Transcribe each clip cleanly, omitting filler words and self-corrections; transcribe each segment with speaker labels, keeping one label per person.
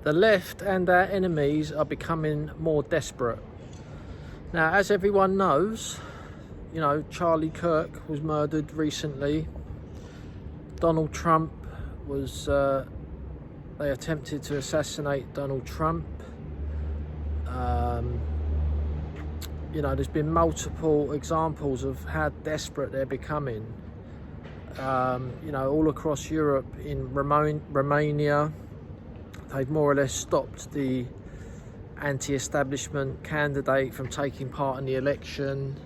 Speaker 1: The left and our enemies are becoming more desperate. Now, as everyone knows, you know, Charlie Kirk was murdered recently. Donald Trump was, they attempted to assassinate Donald Trump. You know, there's been multiple examples of how desperate they're becoming. You know, all across Europe, in Romania, they've more or less stopped the anti-establishment candidate from taking part in the election.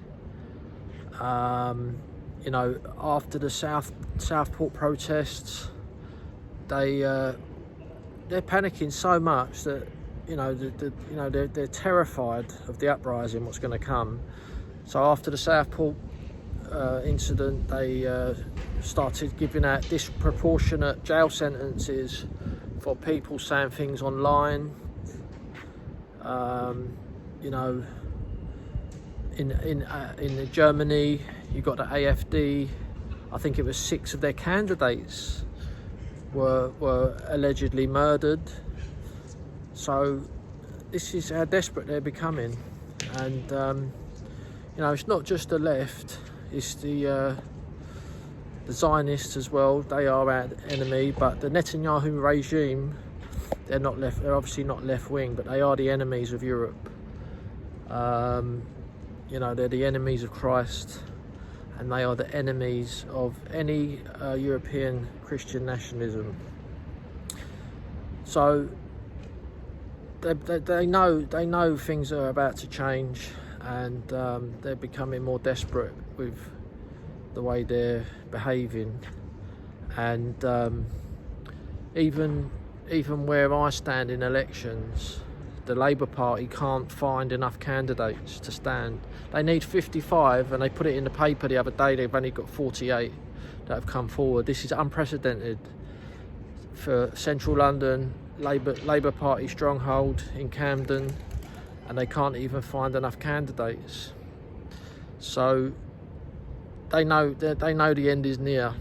Speaker 1: You know, after the Southport protests, they're panicking so much that they're terrified of the uprising, what's going to come. So after the Southport incident, they started giving out disproportionate jail sentences for people saying things online. You know, in Germany, you got the AfD. I think it was 6 of their candidates were allegedly murdered. So this is how desperate they're becoming. And you know, it's not just the left, it's the Zionists as well. They are our enemy, but the Netanyahu regime, they're not left. They're obviously not left wing, but they are the enemies of Europe. You know, they're the enemies of Christ, and they are the enemies of any European Christian nationalism. So they know things are about to change, and they're becoming more desperate with the way they're behaving. And even where I stand in elections, the Labour Party can't find enough candidates to stand. They need 55, and they put it in the paper the other day, they've only got 48 that have come forward. This is unprecedented for Central London, Labour Party stronghold in Camden, and they can't even find enough candidates. So they know the end is near.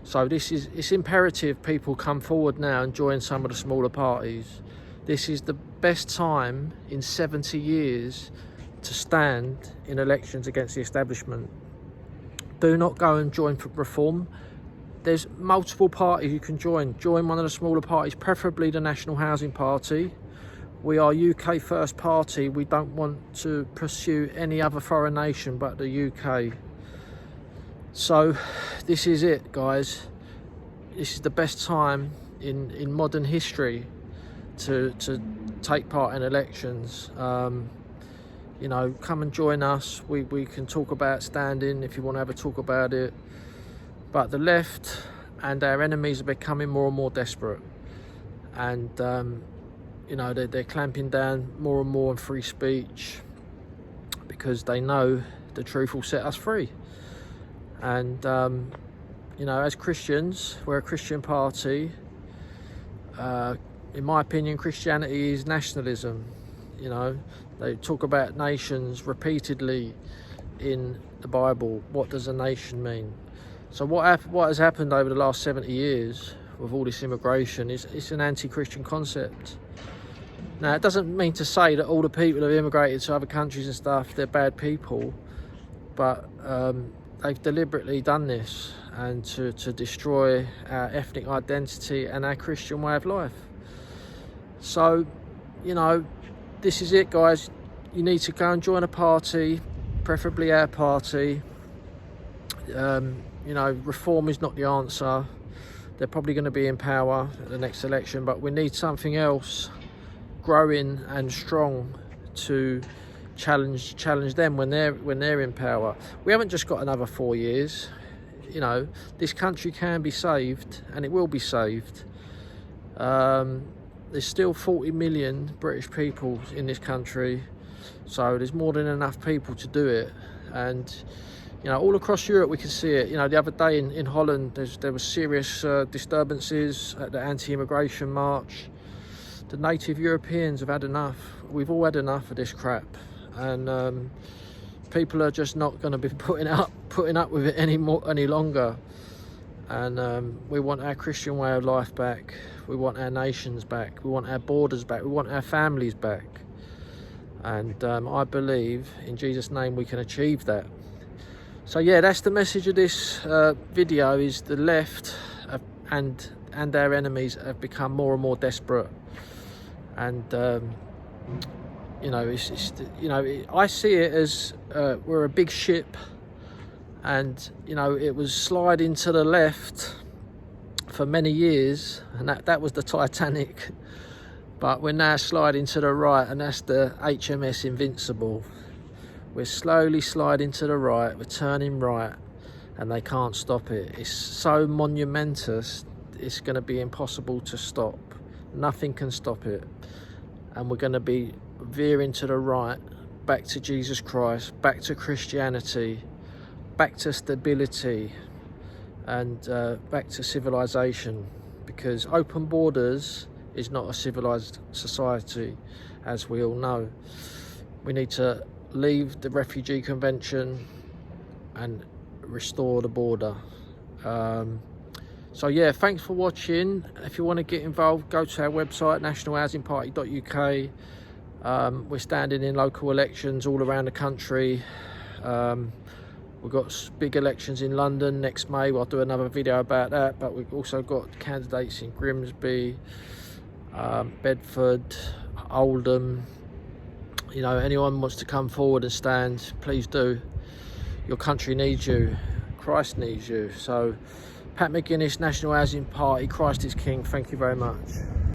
Speaker 1: So it's imperative people come forward now and join some of the smaller parties. This is the best time in 70 years to stand in elections against the establishment. Do not go and join for Reform. There's multiple parties you can join. Join one of the smaller parties, preferably the National Housing Party. We are UK First Party. We don't want to pursue any other foreign nation but the UK. So this is it, guys. This is the best time in modern history to take part in elections. You know, come and join us. We can talk about standing if you want to have a talk about it. But the left and our enemies are becoming more and more desperate, and you know, they're clamping down more and more on free speech because they know the truth will set us free. And you know, as Christians, we're a Christian party. In my opinion, Christianity is nationalism. You know, they talk about nations repeatedly in the Bible. What does a nation mean? So what has happened over the last 70 years with all this immigration is it's an anti-Christian concept. Now, it doesn't mean to say that all the people who have immigrated to other countries and stuff, they're bad people, but they've deliberately done this and to destroy our ethnic identity and our Christian way of life. So, you know, this is it, guys. You need to go and join a party, preferably our party. You know, Reform is not the answer. They're probably going to be in power at the next election, but we need something else growing and strong to challenge them when they're in power. We haven't just got another 4 years. You know, this country can be saved, and it will be saved. There's still 40 million British people in this country, so there's more than enough people to do it. And you know, all across Europe we can see it. You know, the other day in Holland, there was serious disturbances at the anti-immigration march. The native Europeans have had enough. We've all had enough of this crap, and people are just not going to be putting up with it any longer. And we want our Christian way of life back. We want our nations back. We want our borders back. We want our families back. And I believe in Jesus' name we can achieve that. So yeah, that's the message of this video, is the left and our enemies have become more and more desperate. And you know, I see it as we're a big ship, and you know, it was sliding to the left for many years, and that was the Titanic. But we're now sliding to the right, and that's the HMS Invincible. We're slowly sliding to the right, we're turning right, and they can't stop it. It's so monumentous, it's going to be impossible to stop. Nothing can stop it. And we're going to be veering to the right, back to Jesus Christ, back to Christianity, back to stability, and back to civilization. Because open borders is not a civilized society, as we all know. We need to leave the Refugee Convention and restore the border. So yeah, thanks for watching. If you want to get involved, go to our website, nationalhousingparty.uk. We're standing in local elections all around the country. We've got big elections in London next May. I'll do another video about that. But we've also got candidates in Grimsby, Bedford, Oldham. You know, anyone wants to come forward and stand, please do. Your country needs you. Christ needs you. So, Pat McGuinness, National Housing Party, Christ is King. Thank you very much.